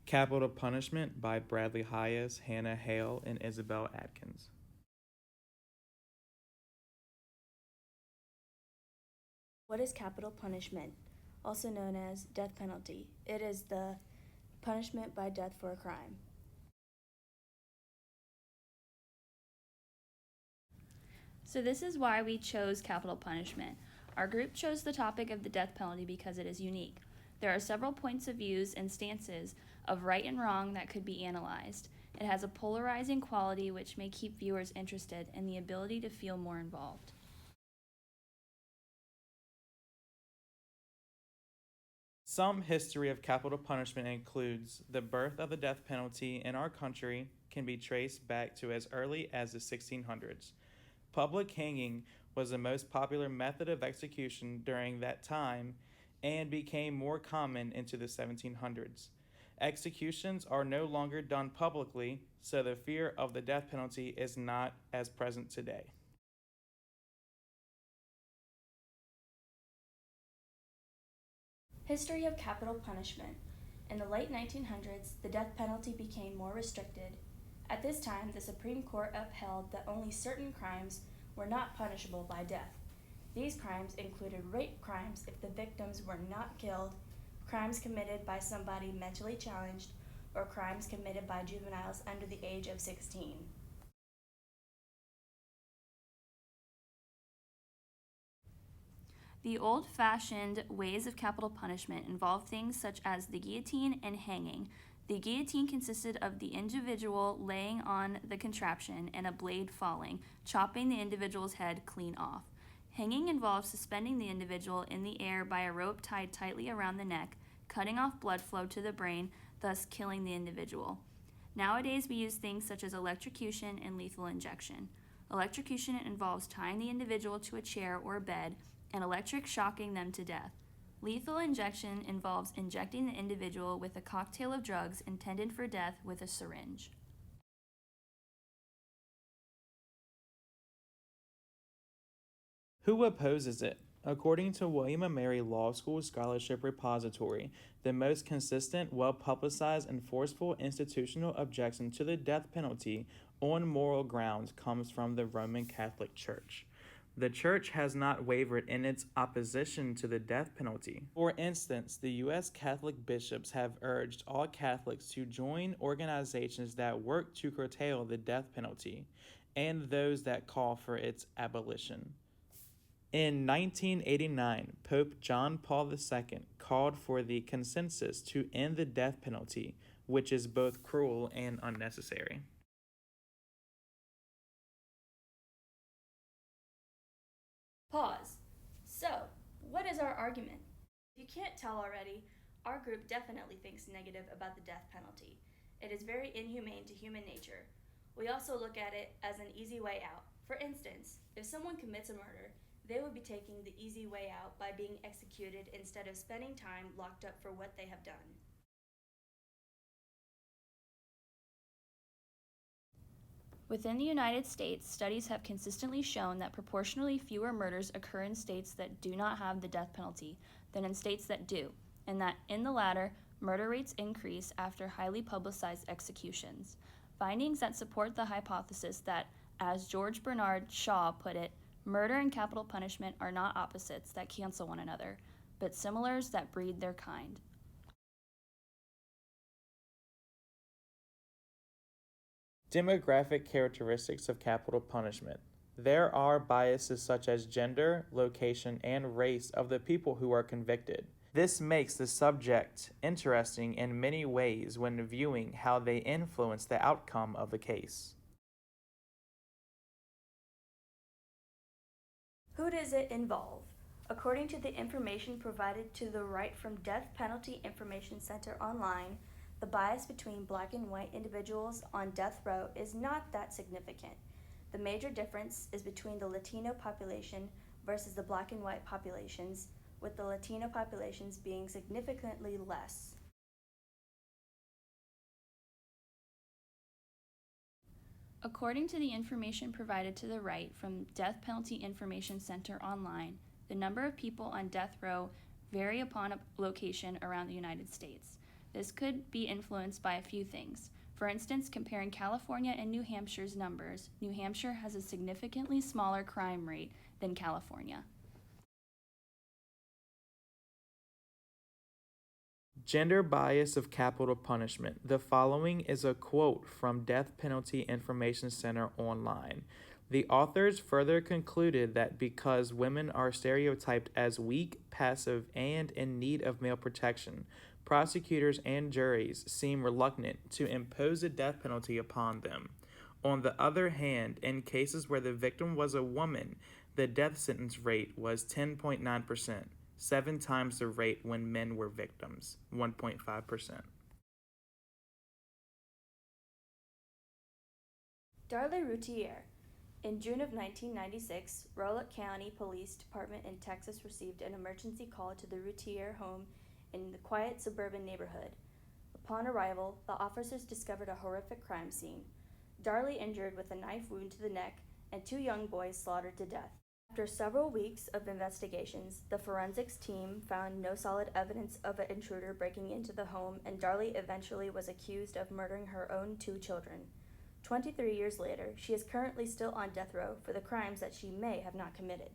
Capital Punishment by Bradley Hayes, Hannah Hale, and Isabel Atkins. What is capital punishment? Also known as death penalty. It is the punishment by death for a crime. So this is why we chose capital punishment. Our group chose the topic of the death penalty because it is unique. There are several points of views and stances of right and wrong that could be analyzed. It has a polarizing quality which may keep viewers interested and the ability to feel more involved. Some history of capital punishment includes the birth of the death penalty in our country can be traced back to as early as the 1600s. Public hanging was the most popular method of execution during that time and became more common into the 1700s. Executions are no longer done publicly, so the fear of the death penalty is not as present today. History of capital punishment. In the late 1900s, the death penalty became more restricted. At this time, the Supreme Court upheld that only certain crimes were not punishable by death. These crimes included rape crimes if the victims were not killed, crimes committed by somebody mentally challenged, or crimes committed by juveniles under the age of 16. The old-fashioned ways of capital punishment involved things such as the guillotine and hanging. The guillotine consisted of the individual laying on the contraption and a blade falling, chopping the individual's head clean off. Hanging involves suspending the individual in the air by a rope tied tightly around the neck, cutting off blood flow to the brain, thus killing the individual. Nowadays, we use things such as electrocution and lethal injection. Electrocution involves tying the individual to a chair or bed and electric shocking them to death. Lethal injection involves injecting the individual with a cocktail of drugs intended for death with a syringe. Who opposes it? According to William & Mary Law School Scholarship Repository, the most consistent, well-publicized, and forceful institutional objection to the death penalty on moral grounds comes from the Roman Catholic Church. The Church has not wavered in its opposition to the death penalty. For instance, the U.S. Catholic bishops have urged all Catholics to join organizations that work to curtail the death penalty and those that call for its abolition. In 1989, Pope John Paul II called for the consensus to end the death penalty, which is both cruel and unnecessary. Pause. So, what is our argument? If you can't tell already, our group definitely thinks negative about the death penalty. It is very inhumane to human nature. We also look at it as an easy way out. For instance, if someone commits a murder, they would be taking the easy way out by being executed instead of spending time locked up for what they have done. Within the United States, studies have consistently shown that proportionally fewer murders occur in states that do not have the death penalty than in states that do, and that in the latter, murder rates increase after highly publicized executions. Findings that support the hypothesis that, as George Bernard Shaw put it, murder and capital punishment are not opposites that cancel one another, but similars that breed their kind. Demographic characteristics of capital punishment. There are biases such as gender, location, and race of the people who are convicted. This makes the subject interesting in many ways when viewing how they influence the outcome of the case. Who does it involve? According to the information provided to the Right from Death Penalty Information Center online, the bias between black and white individuals on death row is not that significant. The major difference is between the Latino population versus the black and white populations, with the Latino populations being significantly less. According to the information provided to the right from Death Penalty Information Center online, the number of people on death row vary upon a location around the United States. This could be influenced by a few things. For instance, comparing California and New Hampshire's numbers, New Hampshire has a significantly smaller crime rate than California. Gender bias of capital punishment. The following is a quote from Death Penalty Information Center online. The authors further concluded that because women are stereotyped as weak, passive, and in need of male protection, prosecutors and juries seem reluctant to impose a death penalty upon them. On the other hand, in cases where the victim was a woman, the death sentence rate was 10.9%. 7 times the rate when men were victims, 1.5%. Darlie Routier. In June of 1996, Rolette County Police Department in Texas received an emergency call to the Routier home in the quiet suburban neighborhood. Upon arrival, the officers discovered a horrific crime scene. Darlie injured with a knife wound to the neck and 2 young boys slaughtered to death. After several weeks of investigations, the forensics team found no solid evidence of an intruder breaking into the home, and Darlie eventually was accused of murdering her own 2 children. 23 years later, she is currently still on death row for the crimes that she may have not committed.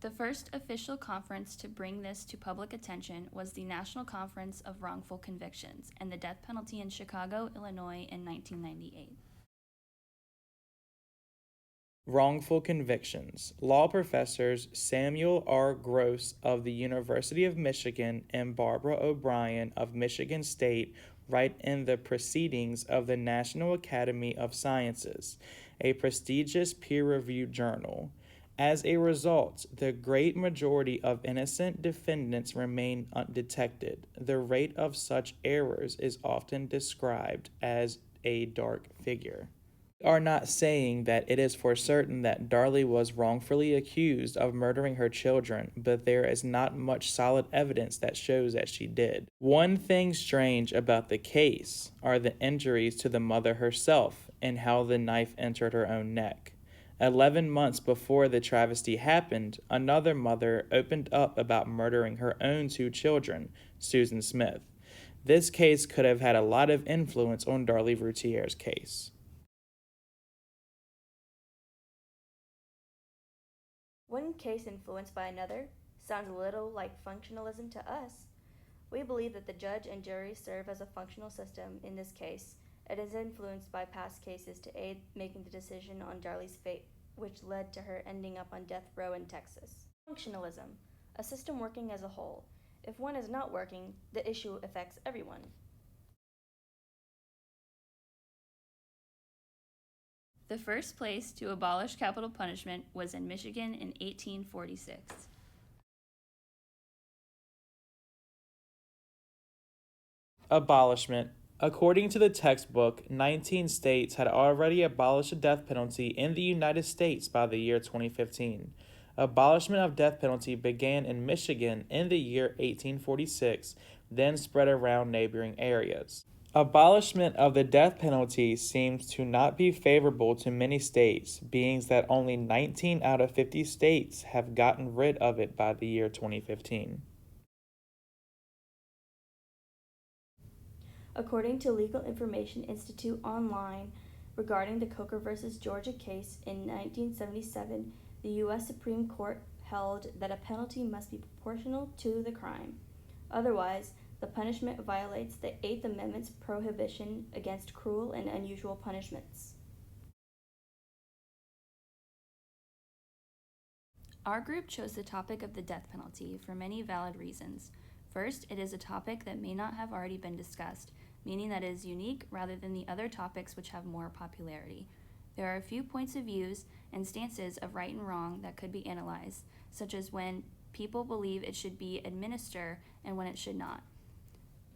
The first official conference to bring this to public attention was the National Conference of Wrongful Convictions and the death penalty in Chicago, Illinois in 1998. Wrongful convictions. Law professors Samuel R. Gross of the University of Michigan and Barbara O'Brien of Michigan State write in the Proceedings of the National Academy of Sciences, a prestigious peer-reviewed journal. As a result, the great majority of innocent defendants remain undetected. The rate of such errors is often described as a dark figure. We are not saying that it is for certain that Darlie was wrongfully accused of murdering her children, but there is not much solid evidence that shows that she did. One thing strange about the case are the injuries to the mother herself and how the knife entered her own neck. 11 months before the travesty happened, another mother opened up about murdering her own 2 children, Susan Smith. This case could have had a lot of influence on Darlie Routier's case. One case influenced by another sounds a little like functionalism to us. We believe that the judge and jury serve as a functional system in this case. It is influenced by past cases to aid making the decision on Darlie's fate, which led to her ending up on death row in Texas. Functionalism, a system working as a whole. If one is not working, the issue affects everyone. The first place to abolish capital punishment was in Michigan in 1846. Abolishment. According to the textbook, 19 states had already abolished the death penalty in the United States by the year 2015. Abolishment of death penalty began in Michigan in the year 1846, then spread around neighboring areas. Abolishment of the death penalty seems to not be favorable to many states, being that only 19 out of 50 states have gotten rid of it by the year 2015. According to Legal Information Institute online, regarding the Coker v. Georgia case in 1977, the U.S. Supreme Court held that a penalty must be proportional to the crime. Otherwise, the punishment violates the Eighth Amendment's prohibition against cruel and unusual punishments. Our group chose the topic of the death penalty for many valid reasons. First, it is a topic that may not have already been discussed, meaning that it is unique rather than the other topics which have more popularity. There are a few points of views and stances of right and wrong that could be analyzed, such as when people believe it should be administered and when it should not.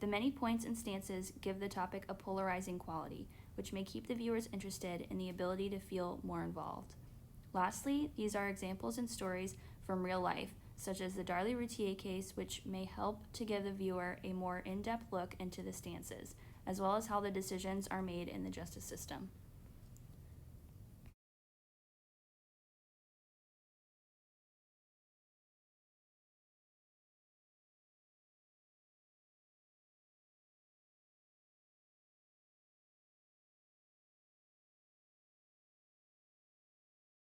The many points and stances give the topic a polarizing quality, which may keep the viewers interested in the ability to feel more involved. Lastly, these are examples and stories from real life, such as the Darlie Routier case, which may help to give the viewer a more in-depth look into the stances, as well as how the decisions are made in the justice system.